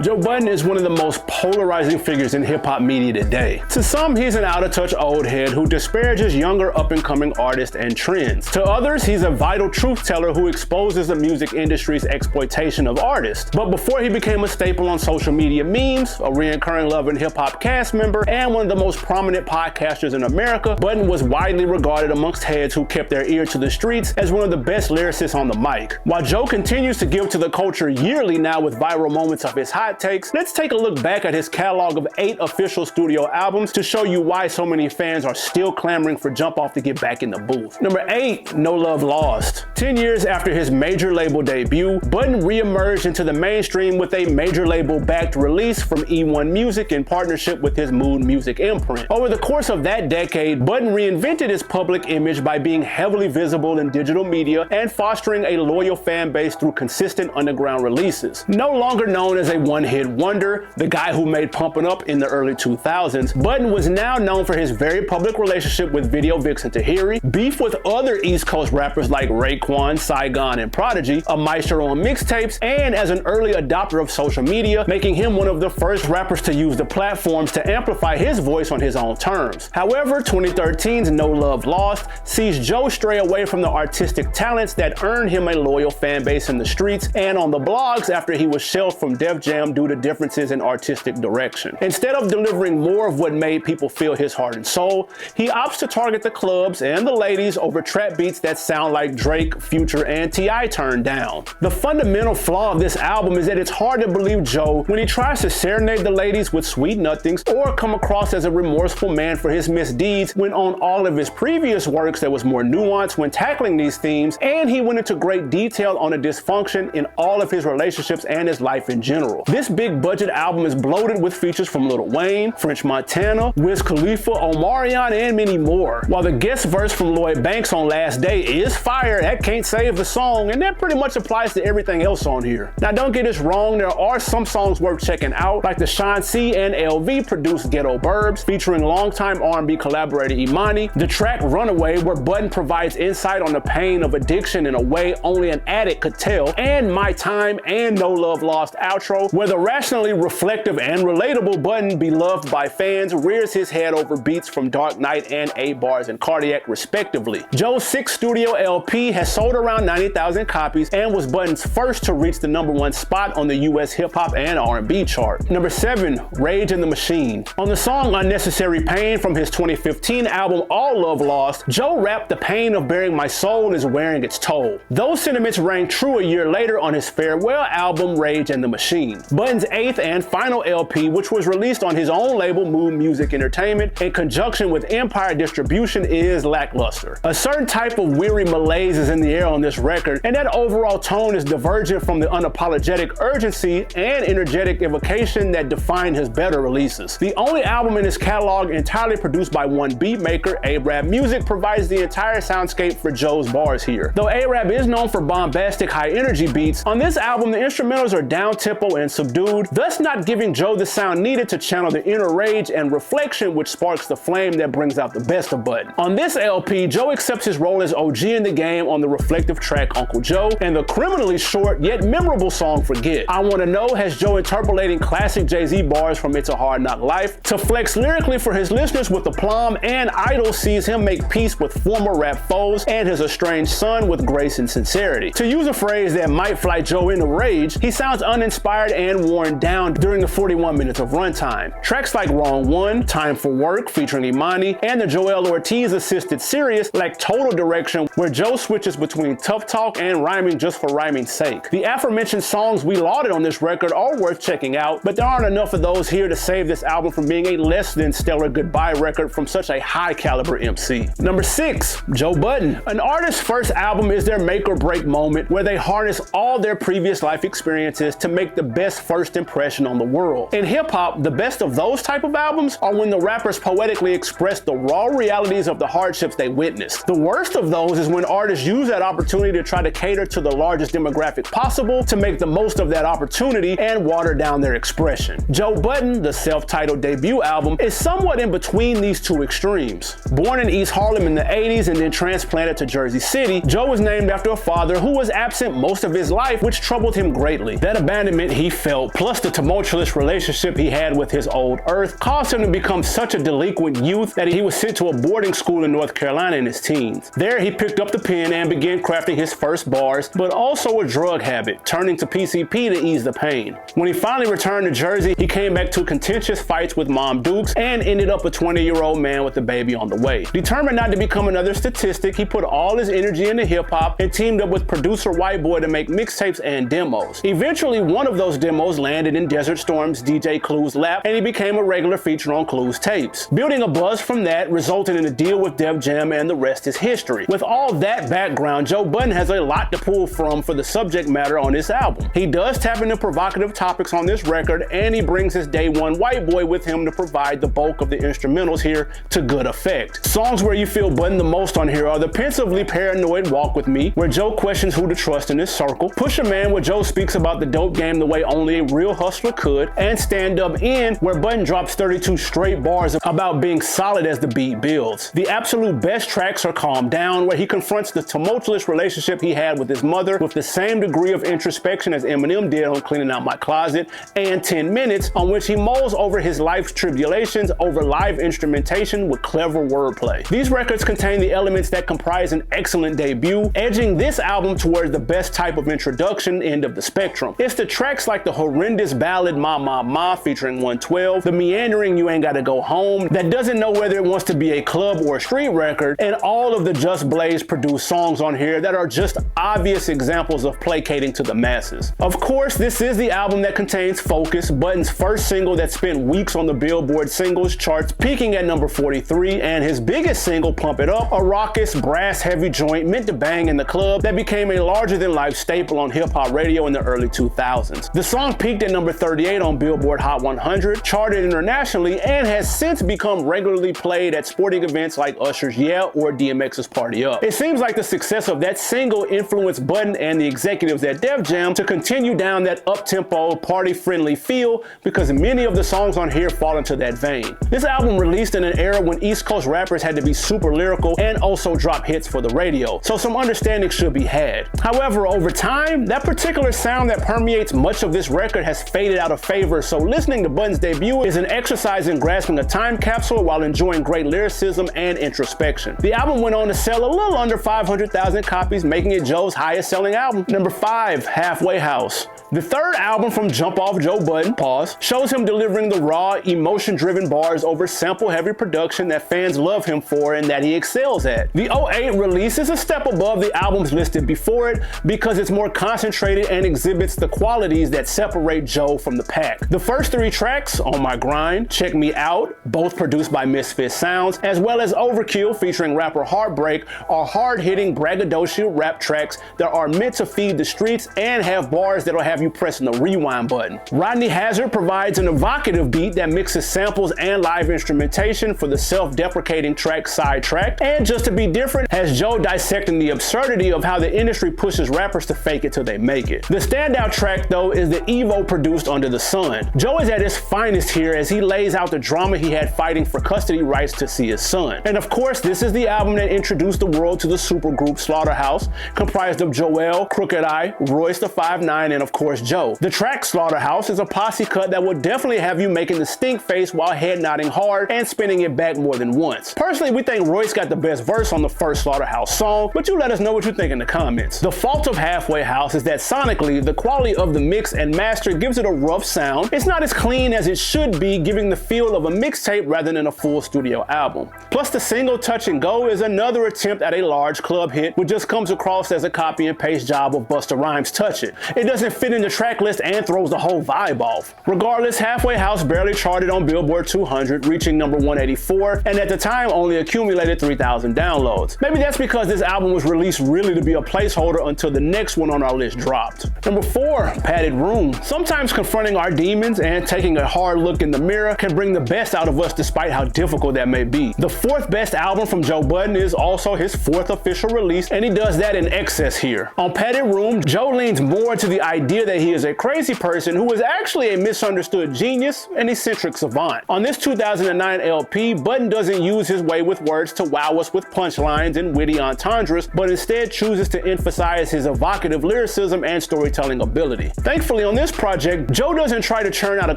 Joe Budden is one of the most polarizing figures in hip-hop media today. To some, he's an out-of-touch old head who disparages younger up-and-coming artists and trends. To others, he's a vital truth-teller who exposes the music industry's exploitation of artists. But before he became a staple on social media memes, a reoccurring Love and Hip-Hop cast member, and one of the most prominent podcasters in America, Budden was widely regarded amongst heads who kept their ear to the streets as one of the best lyricists on the mic. While Joe continues to give to the culture yearly now with viral moments of his hot takes, let's take a look back at his catalog of 8 official studio albums to show you why so many fans are still clamoring for Jump Off to get back in the booth. Number 8, No Love Lost. 10 years after his major label debut, Budden re-emerged into the mainstream with a major label-backed release from E1 Music in partnership with his Mood Music imprint. Over the course of that decade, Budden reinvented his public image by being heavily visible in digital media and fostering a loyal fan base through consistent underground releases. No longer known as a one-hit wonder, the guy who made Pumpin' Up in the early 2000s, Budden was now known for his very public relationship with video vixen Tahiri, beef with other East Coast rappers like Raekwon, Saigon, and Prodigy, a maestro on mixtapes, and as an early adopter of social media, making him one of the first rappers to use the platforms to amplify his voice on his own terms. However, 2013's No Love Lost sees Joe stray away from the artistic talents that earned him a loyal fan base in the streets and on the blogs after he was shelved from Def Jam due to differences in artistic direction. Instead of delivering more of what made people feel his heart and soul, he opts to target the clubs and the ladies over trap beats that sound like Drake, Future, and T.I. turned down. The fundamental flaw of this album is that it's hard to believe Joe when he tries to serenade the ladies with sweet nothings or come across as a remorseful man for his misdeeds when on all of his previous works there was more nuance when tackling these themes, and he went into great detail on the dysfunction in all of his relationships and his life in general. This big budget album is bloated with features from Lil Wayne, French Montana, Wiz Khalifa, Omarion, and many more. While the guest verse from Lloyd Banks on Last Day is fire, that can't save the song, and that pretty much applies to everything else on here. Now don't get us wrong, there are some songs worth checking out, like the Sean C and LV produced Ghetto Burbs, featuring longtime R&B collaborator Imani, the track Runaway, where Budden provides insight on the pain of addiction in a way only an addict could tell, and My Time and No Love Lost outro, where the rationally reflective and relatable Budden, beloved by fans, rears his head over beats from Dark Knight and 8 Bars and Cardiac respectively. Joe's 6th studio LP has sold around 90,000 copies and was Budden's first to reach the #1 spot on the US hip hop and R&B chart. Number 7, Rage in the Machine. On the song Unnecessary Pain from his 2015 album All Love Lost, Joe rapped the pain of bearing my soul is wearing its toll. Those sentiments rang true a year later on his farewell album Rage in the Machine. Budden's 8th and final LP, which was released on his own label Mood Music Entertainment in conjunction with Empire Distribution, is lackluster. A certain type of weary malaise is in the air on this record, and that overall tone is divergent from the unapologetic urgency and energetic evocation that define his better releases. The only album in his catalog entirely produced by one beatmaker, A-Rap Music, provides the entire soundscape for Joe's bars here. Though A-Rap is known for bombastic high-energy beats, on this album the instrumentals are down-tempo and subdued, thus not giving Joe the sound needed to channel the inner rage and reflection which sparks the flame that brings out the best of Budden. On this LP, Joe accepts his role as OG in the game on the reflective track Uncle Joe and the criminally short yet memorable song Forget. I Wanna Know has Joe interpolating classic Jay-Z bars from It's a Hard Knock Life to flex lyrically for his listeners with aplomb, and Idol sees him make peace with former rap foes and his estranged son with grace and sincerity. To use a phrase that might fly Joe into rage, he sounds uninspired and worn down during the 41 minutes of runtime. Tracks like Wrong One, Time for Work featuring Imani, and the Joel Ortiz assisted Serious lack total direction, where Joe switches between tough talk and rhyming just for rhyming's sake. The aforementioned songs we lauded on this record are worth checking out, but there aren't enough of those here to save this album from being a less than stellar goodbye record from such a high caliber MC. Number 6, Joe Budden. An artist's first album is their make or break moment where they harness all their previous life experiences to make the best first impression on the world. In hip hop, the best of those type of albums are when the rappers poetically express the raw realities of the hardships they witnessed. The worst of those is when artists use that opportunity to try to cater to the largest demographic possible to make the most of that opportunity and water down their expression. Joe Budden, the self-titled debut album, is somewhat in between these two extremes. Born in East Harlem in the 80s and then transplanted to Jersey City, Joe was named after a father who was absent most of his life, which troubled him greatly. That abandonment he felt felt, plus the tumultuous relationship he had with his old earth, caused him to become such a delinquent youth that he was sent to a boarding school in North Carolina in his teens. There he picked up the pen and began crafting his first bars, but also a drug habit, turning to PCP to ease the pain. When he finally returned to Jersey, he came back to contentious fights with Mom Dukes and ended up a 20-year-old man with a baby on the way. Determined not to become another statistic, he put all his energy into hip-hop and teamed up with producer White Boy to make mixtapes and demos. Eventually, one of those demos landed in Desert Storm's DJ Clue's lap, and he became a regular feature on Clue's tapes. Building a buzz from that resulted in a deal with Def Jam, and the rest is history. With all that background, Joe Budden has a lot to pull from for the subject matter on this album. He does tap into provocative topics on this record, and he brings his day one White Boy with him to provide the bulk of the instrumentals here to good effect. Songs where you feel Budden the most on here are the pensively paranoid Walk With Me, where Joe questions who to trust in this circle, Push a Man, where Joe speaks about the dope game the way only a real hustler could, and Stand Up In, where Budden drops 32 straight bars about being solid as the beat builds. The absolute best tracks are Calm Down, where he confronts the tumultuous relationship he had with his mother with the same degree of introspection as Eminem did on Cleaning Out My Closet, and 10 Minutes, on which he mulls over his life's tribulations over live instrumentation with clever wordplay. These records contain the elements that comprise an excellent debut, edging this album towards the best type of introduction end of the spectrum. It's the tracks like the horrendous ballad Ma Ma Ma featuring 112, the meandering You Ain't Gotta Go Home that doesn't know whether it wants to be a club or a street record, and all of the Just Blaze produced songs on here that are just obvious examples of placating to the masses. Of course, this is the album that contains Focus, Budden's first single that spent weeks on the Billboard singles charts, peaking at number 43, and his biggest single, Pump It Up, a raucous, brass-heavy joint meant to bang in the club that became a larger-than-life staple on hip-hop radio in the early 2000s. The song peaked at number 38 on Billboard Hot 100, charted internationally, and has since become regularly played at sporting events like Usher's Yeah or DMX's Party Up. It seems like the success of that single influenced Budden and the executives at Def Jam to continue down that up-tempo, party-friendly feel, because many of the songs on here fall into that vein. This album released in an era when East Coast rappers had to be super lyrical and also drop hits for the radio, so some understanding should be had. However, over time, that particular sound that permeates much of this record has faded out of favor, so listening to Budden's debut is an exercise in grasping a time capsule while enjoying great lyricism and introspection. The album went on to sell a little under 500,000 copies, making it Joe's highest selling album. Number 5, Halfway House. The third album from Jump Off Joe Budden, shows him delivering the raw, emotion-driven bars over sample-heavy production that fans love him for and that he excels at. The 08 release is a step above the albums listed before it because it's more concentrated and exhibits the qualities that separate Joe from the pack. The first 3 tracks, On My Grind, Check Me Out, both produced by Misfit Sounds, as well as Overkill featuring rapper Heartbreak, are hard-hitting, braggadocio rap tracks that are meant to feed the streets and have bars that'll have you pressing the rewind button. Rodney Hazard provides an evocative beat that mixes samples and live instrumentation for the self-deprecating track Sidetracked, and Just to Be Different has Joe dissecting the absurdity of how the industry pushes rappers to fake it till they make it. The standout track though is the Evo produced Under the Sun. Joe is at his finest here as he lays out the drama he had fighting for custody rights to see his son. And of course, this is the album that introduced the world to the supergroup Slaughterhouse, comprised of Joel, Crooked Eye, Royce the 5'9", and of course Joe. The track Slaughterhouse is a posse cut that will definitely have you making the stink face while head nodding hard and spinning it back more than once. Personally, we think Royce got the best verse on the first Slaughterhouse song, but you let us know what you think in the comments. The fault of Halfway House is that sonically, the quality of the mix and master gives it a rough sound. It's not as clean as it should be, giving the feel of a mixtape rather than a full studio album. Plus, the single Touch and Go is another attempt at a large club hit, which just comes across as a copy and paste job of Busta Rhymes' Touch It. It doesn't fit in the track list and throws the whole vibe off. Regardless, Halfway House barely charted on Billboard 200, reaching number 184, and at the time only accumulated 3,000 downloads. Maybe that's because this album was released really to be a placeholder until the next one on our list dropped. Number 4, Padded Room. Sometimes confronting our demons and taking a hard look in the mirror can bring the best out of us despite how difficult that may be. The 4th best album from Joe Budden is also his 4th official release, and he does that in excess here. On Padded Room, Joe leans more to the idea that he is a crazy person who is actually a misunderstood genius and eccentric savant. On this 2009 LP, Budden doesn't use his way with words to wow us with punchlines and witty entendres, but instead chooses to emphasize his evocative lyricism and storytelling ability. Thankfully, on this project, Joe doesn't try to churn out a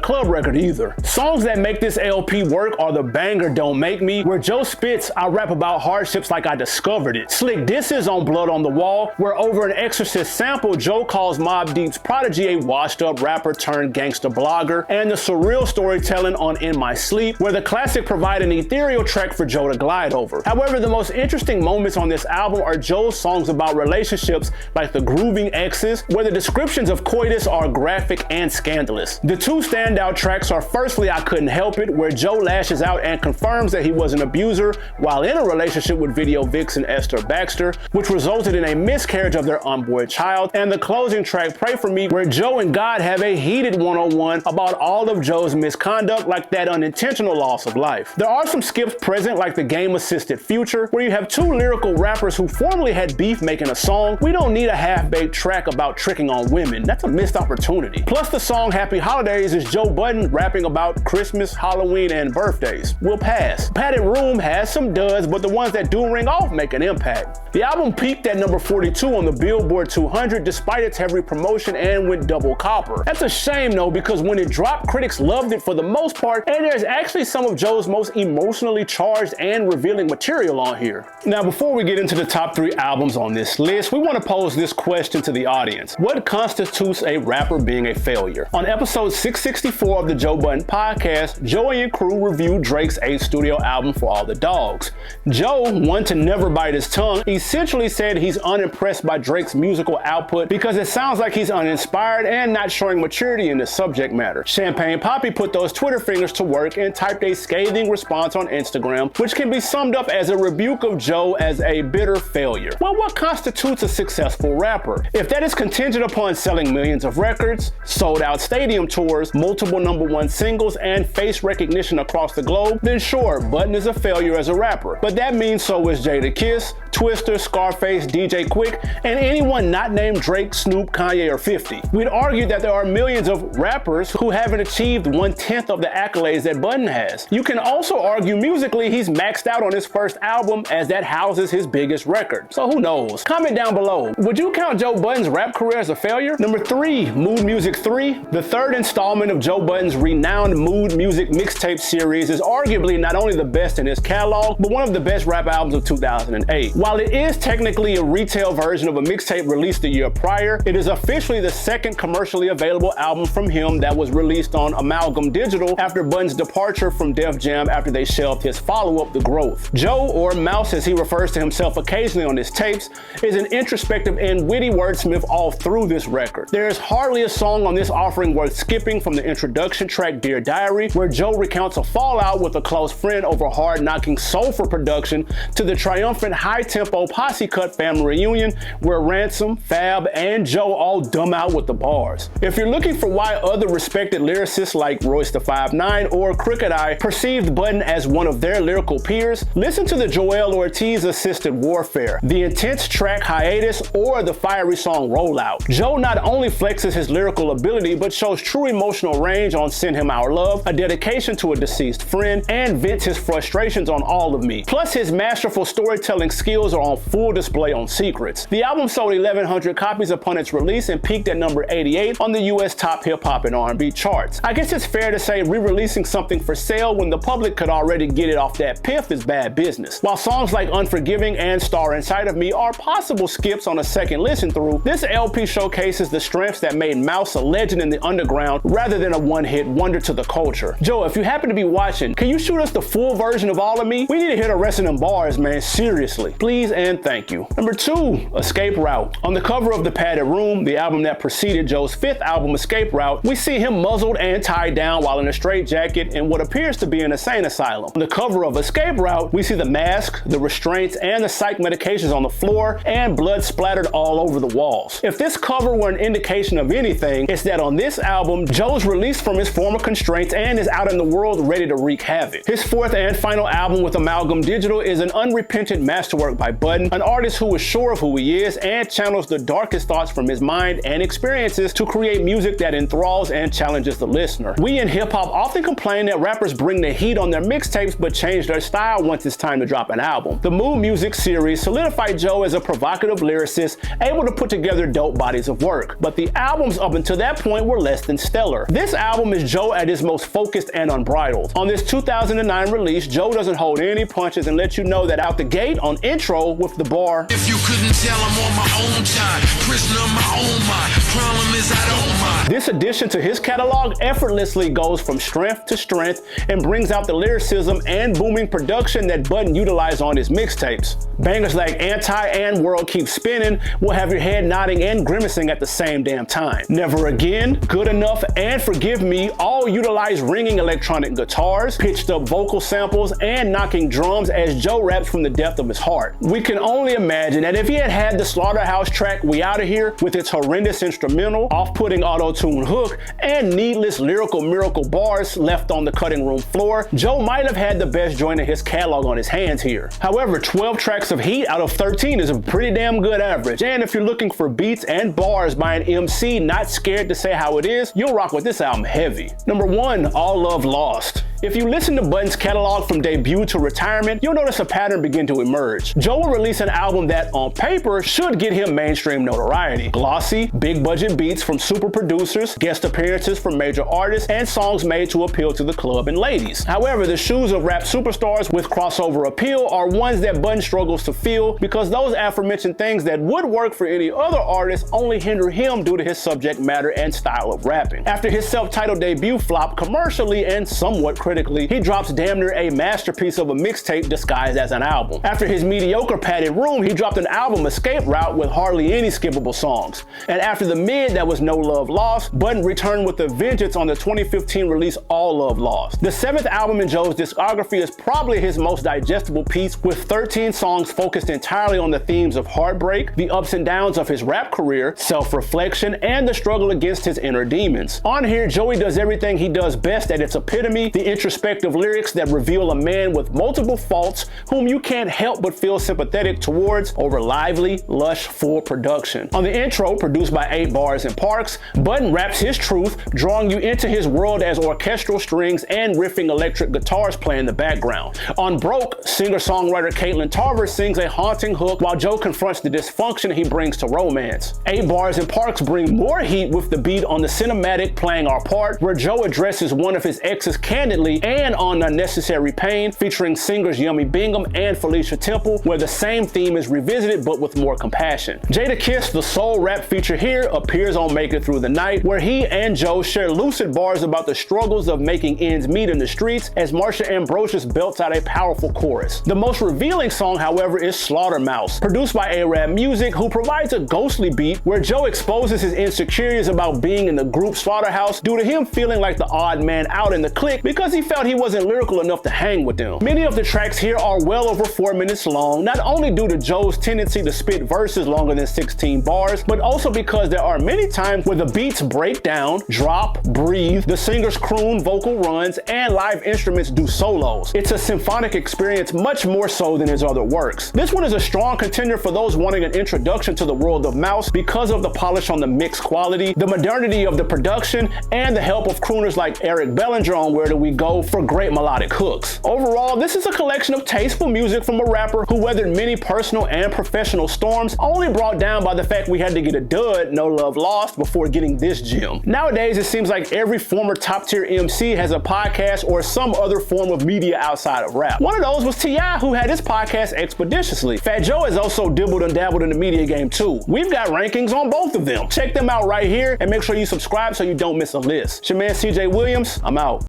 club record either. Songs that make this LP work are the banger Don't Make Me, where Joe spits, "I rap about hardships like I discovered it." Slick disses on Blood on the Wall, where over an Exorcist sample, Joe calls Mobb Deep's Prodigy a washed up rapper turned gangster blogger, and the surreal storytelling on In My Sleep, where the classic provide an ethereal track for Joe to glide over. However, the most interesting moments on this album are Joe's songs about relationships like The Grooving Exes, where the descriptions of coitus are graphic and scandalous. The two standout tracks are firstly I Couldn't Help It, where Joe lashes out and confirms that he was an abuser while in a relationship with video vixen Esther Baxter, which resulted in a miscarriage of their unborn child, and the closing track Pray For Me, where Joe and God have a heated one-on-one about all of Joe's misconduct, like that unintentional loss of life. There are some skips present, like the game-assisted Future, where you have two lyrical rappers who formerly had beef making a song. We don't need a half-baked track about tricking on women. That's a missed opportunity. Plus, the song Happy Holidays is Joe Budden rapping about Christmas, Halloween, and birthdays. We'll pass. Padded Room has some duds, but the ones that do ring off make an impact. The album peaked at number 42 on the Billboard 200 despite its heavy promotion and went double copper. That's a shame though, because when it dropped, critics loved it for the most part, and there's actually some of Joe's most emotionally charged and revealing material on here. Now, before we get into the top 3 albums on this list, we want to pose this question to the audience. What constitutes a rapper being a failure? On episode 664 of the Joe Budden podcast, Joey and crew reviewed Drake's 8th studio album For All the Dogs. Joe, one to never bite his tongue, essentially said he's unimpressed by Drake's musical output because it sounds like he's uninspired and not showing maturity in the subject matter. Champagne Poppy put those Twitter fingers to work and typed a scathing response on Instagram, which can be summed up as a rebuke of Joe as a bitter failure. Well, what constitutes a successful rapper? If that is contingent upon selling millions of records, sold out stadium tours, multiple #1 singles, and face recognition across the globe, then sure, Budden is a failure as a rapper. But that means so is Jadakiss, Twister, Scarface, DJ Quick, and anyone not named Drake, Snoop, Kanye, or 50. We'd argue that there are millions of rappers who haven't achieved 1/10 of the accolades that Budden has. You can also argue musically he's maxed out on his first album, as that houses his biggest record. So who knows? Comment down below. Would you count Joe Budden's rap career as a failure? Number 3, Mood Music 3. The third installment of Joe Budden's renowned Mood Music mixtape series is arguably not only the best in his catalog, but one of the best rap albums of 2008. While it is technically a retail version of a mixtape released the year prior, it is officially the second commercially available album from him that was released on Amalgam Digital after Budden's departure from Def Jam after they shelved his follow-up, The Growth. Joe, or Mouse as he refers to himself occasionally on his tapes, is an introspective and witty wordsmith all through this record. There is hardly a song on this offering worth skipping, from the introduction track Dear Diary, where Joe recounts a fallout with a close friend over hard-knocking soulful production, to the triumphant high-tempo posse cut family reunion, where Ransom, Fab, and Joe all dumb out with the bars. If you're looking for why other respected lyricists like Royce da 5'9" or Crooked Eye perceived Budden as one of their lyrical peers, listen to the Joel Ortiz assisted Warfare, the intense track Hiatus, or the fiery song Rollout. Joe not only flexes his lyrical ability, but shows true emotional range on Send Him Our Love, a dedication to a deceased friend, and vents his frustrations on All of Me. Plus, his masterful storytelling skills are on full display on Secrets. The album sold 1,100 copies upon its release and peaked at number 88 on the US top hip-hop and R&B charts. I guess it's fair to say re-releasing something for sale when the public could already get it off that piff is bad business. While songs like Unforgiving and Star Inside of Me are possible skips on a second listen through, this LP showcases the strengths that made Mouse a legend in the underground rather than a one-hit wonder to the culture. Joe, if you happen to be watching, can you shoot us the full version of All of Me? We need to hit the rest of them bars, man, seriously. Please and thank you. Number 2, Escape Route. On the cover of The Padded Room, the album that preceded Joe's 5th album, Escape Route, we see him muzzled and tied down while in a straitjacket in what appears to be an insane asylum. On the cover of Escape Route, we see the mask, the restraints, and the psych medications on the floor, and blood splattered all over the walls. If this cover were an indication of anything, it's that on this album, Joe's released from his former constraints and is out in the world ready to wreak havoc. His 4th and final album with Amalgam Digital is an unrepentant masterwork by Budden, an artist who is sure of who he is and channels the darkest thoughts from his mind and experience experiences to create music that enthralls and challenges the listener. We in hip-hop often complain that rappers bring the heat on their mixtapes but change their style once it's time to drop an album. The Mood Music series solidified Joe as a provocative lyricist able to put together dope bodies of work, but the albums up until that point were less than stellar. This album is Joe at his most focused and unbridled. On this 2009 release, Joe doesn't hold any punches and lets you know that out the gate on intro with the bar, "If you couldn't tell, I'm on my own time, prisoner of my own mind, problem is I don't mind." This addition to his catalog effortlessly goes from strength to strength and brings out the lyricism and booming production that Budden utilized on his mixtapes. Bangers like Anti and World Keep Spinning will have your head nodding and grimacing at the same damn time. Never Again, Good Enough, and Forgive Me all utilize ringing electronic guitars, pitched up vocal samples, and knocking drums as Joe raps from the depth of his heart. We can only imagine that if he had had the Slaughterhouse track We Outta Here with its horrendous instrumental, off-putting auto-tune hook, and needless lyrical miracle bars left on the cutting room floor, Joe might have had the best joint of his catalog on his hands here. However, 12 tracks of heat out of 13 is a pretty damn good average, and if you're looking for beats and bars by an MC not scared to say how it is, you'll rock with this album heavy. Number 1, All Love Lost. If you listen to Budden's catalog from debut to retirement, you'll notice a pattern begin to emerge. Joe will release an album that, on paper, should get him mainstream notoriety. Glossy, big budget beats from super producers, guest appearances from major artists, and songs made to appeal to the club and ladies. However, the shoes of rap superstars with crossover appeal are ones that Budden struggles to fill because those aforementioned things that would work for any other artist only hinder him due to his subject matter and style of rapping. After his self-titled debut flopped commercially and somewhat critically, he drops damn near a masterpiece of a mixtape disguised as an album. After his mediocre Padded Room, he dropped an album Escape Route with hardly any skippable songs. And after the mid that was No Love Lost, Budden returned with a vengeance on the 2015 release All Love Lost. The 7th album in Joe's discography is probably his most digestible piece, with 13 songs focused entirely on the themes of heartbreak, the ups and downs of his rap career, self-reflection, and the struggle against his inner demons. On here, Joey does everything he does best at its epitome, the introspective lyrics that reveal a man with multiple faults whom you can't help but feel sympathetic towards over lively, lush, full production. On the intro, produced by 8 Bars and Parks, Budden raps his truth, drawing you into his world as orchestral strings and riffing electric guitars play in the background. On Broke, singer-songwriter Caitlin Tarver sings a haunting hook while Joe confronts the dysfunction he brings to romance. 8 Bars and Parks bring more heat with the beat on the cinematic Playing Our Part, where Joe addresses one of his exes candidly, and on Unnecessary Pain, featuring singers Yummy Bingham and Felicia Temple, where the same theme is revisited but with more compassion. Jadakiss, the soul rap feature here, appears on Make It Through the Night, where he and Joe share lucid bars about the struggles of making ends meet in the streets as Marsha Ambrosius belts out a powerful chorus. The most revealing song, however, is Slaughtermouse, produced by A-Rap Music, who provides a ghostly beat where Joe exposes his insecurities about being in the group Slaughterhouse due to him feeling like the odd man out in the clique because he felt he wasn't lyrical enough to hang with them. Many of the tracks here are well over 4 minutes long, not only due to Joe's tendency to spit verses longer than 16 bars, but also because there are many times where the beats break down, drop, breathe, the singers croon vocal runs, and live instruments do solos. It's a symphonic experience much more so than his other works. This one is a strong contender for those wanting an introduction to the world of Mouse because of the polish on the mix quality, the modernity of the production, and the help of crooners like Eric Bellinger on Where Do We Go for great melodic hooks. Overall, this is a collection of tasteful music from a rapper who weathered many personal and professional storms, only brought down by the fact we had to get a dud, No Love Lost, before getting this gem. Nowadays, it seems like every former top-tier MC has a podcast or some other form of media outside of rap. One of those was T.I., who had his podcast Expeditiously. Fat Joe has also dibbled and dabbled in the media game too. We've got rankings on both of them. Check them out right here and make sure you subscribe so you don't miss a list. It's your man CJ Williams. I'm out.